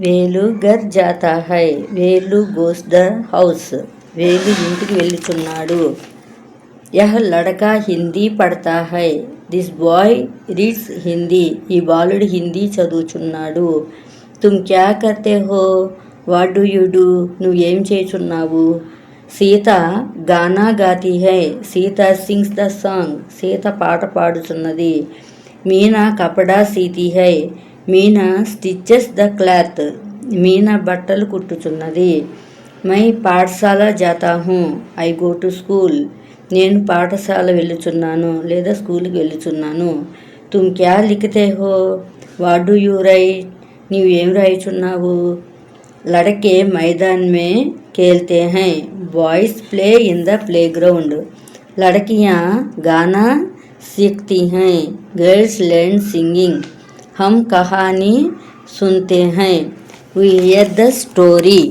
వేలు ఘర్ జాతా హై, Velu goes the house, Velu ఇంటికి వెళ్తున్నాడు. యహ్ లడకా హిందీ పడతా హై, దిస్ బాయ్ రీడ్స్ హిందీ, ఈ బాలుడు హిందీ చదువుచున్నాడు. తుమ్ క్యా కర్తే హో, వాట్ డూ యూ డూ, నువ్వేం చేయుచున్నావు. సీత గానా గాతీ హై, Sita sings the song, Sita పాట పాడుచున్నది. మీనా కపడా సీతీ హై, Meena stitches the cloth, Meena బట్టలు కుట్టుచున్నది. మై పాఠశాల జాతా హూ, ఐ గో టు స్కూల్, నేను పాఠశాల వెళ్ళుచున్నాను లేదా స్కూల్కి వెళ్ళుచున్నాను. తుమ్ క్యా లిఖతే హో, వాట్ డూ యూ రైట్, నీవేం రాయుచున్నావు. లడకే మైదాన్ మే ఖేల్తే హై, boys play in the playground, లడకియాँ గానా सीखती हैं, गर्ल्स लर्न सिंगिंग, हम कहानी सुनते हैं, we hear the story.